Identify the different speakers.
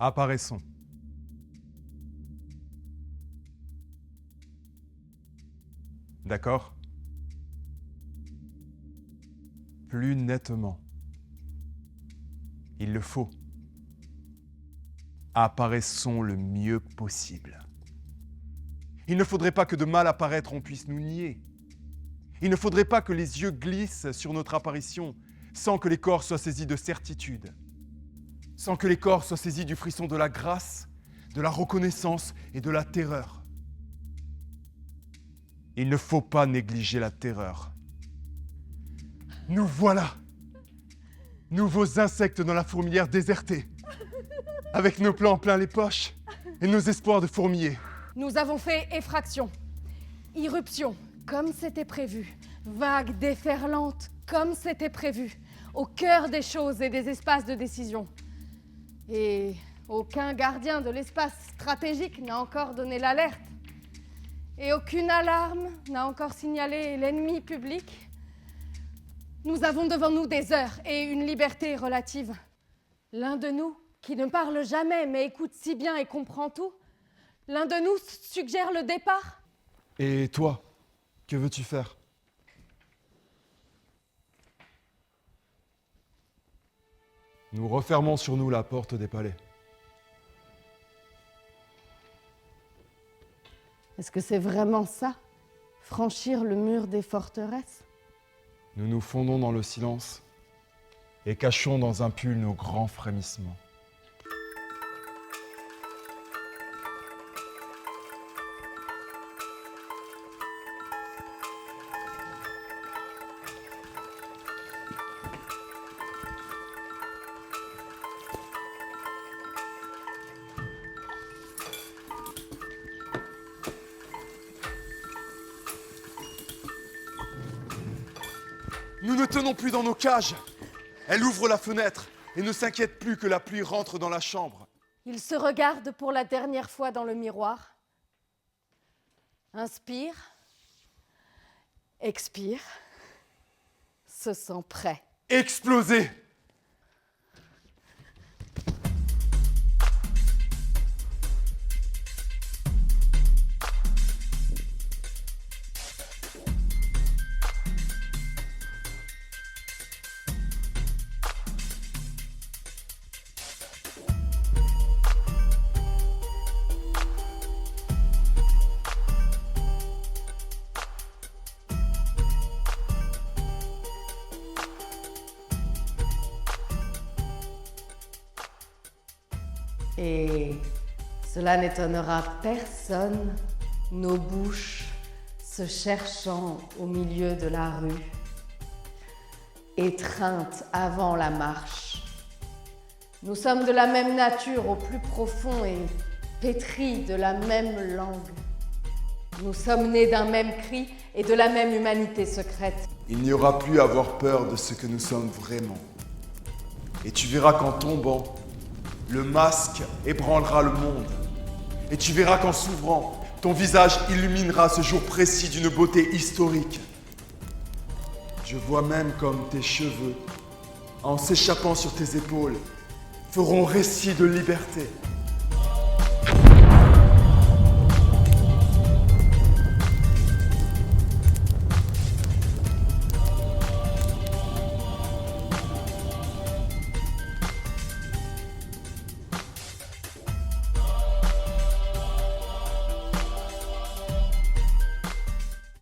Speaker 1: Apparaissons. D'accord? Plus nettement. Il le faut. Apparaissons le mieux possible. Il ne faudrait pas que de mal apparaître on puisse nous nier. Il ne faudrait pas que les yeux glissent sur notre apparition sans que les corps soient saisis de certitude, sans que les corps soient saisis du frisson de la grâce, de la reconnaissance et de la terreur. Il ne faut pas négliger la terreur. Nous voilà, nouveaux insectes dans la fourmilière désertée, avec nos plans plein les poches et nos espoirs de fourmiller.
Speaker 2: Nous avons fait effraction, irruption, comme c'était prévu, vague déferlante, comme c'était prévu, au cœur des choses et des espaces de décision. Et aucun gardien de l'espace stratégique n'a encore donné l'alerte. Et aucune alarme n'a encore signalé l'ennemi public. Nous avons devant nous des heures et une liberté relative. L'un de nous, qui ne parle jamais mais écoute si bien et comprend tout, l'un de nous suggère le départ.
Speaker 1: Et toi, que veux-tu faire? Nous refermons sur nous la porte des palais.
Speaker 2: Est-ce que c'est vraiment ça, franchir le mur des forteresses?
Speaker 1: Nous nous fondons dans le silence et cachons dans un pull nos grands frémissements. Nous ne tenons plus dans nos cages. Elle ouvre la fenêtre et ne s'inquiète plus que la pluie rentre dans la chambre.
Speaker 2: Il se regarde pour la dernière fois dans le miroir. Inspire. Expire. Se sent prêt.
Speaker 1: Exploser!
Speaker 2: Et cela n'étonnera personne, nos bouches se cherchant au milieu de la rue, étreintes avant la marche. Nous sommes de la même nature au plus profond et pétris de la même langue. Nous sommes nés d'un même cri et de la même humanité secrète.
Speaker 1: Il n'y aura plus à avoir peur de ce que nous sommes vraiment. Et tu verras qu'en tombant, le masque ébranlera le monde. Et tu verras qu'en s'ouvrant, ton visage illuminera ce jour précis d'une beauté historique. Je vois même comme tes cheveux, en s'échappant sur tes épaules, feront récit de liberté.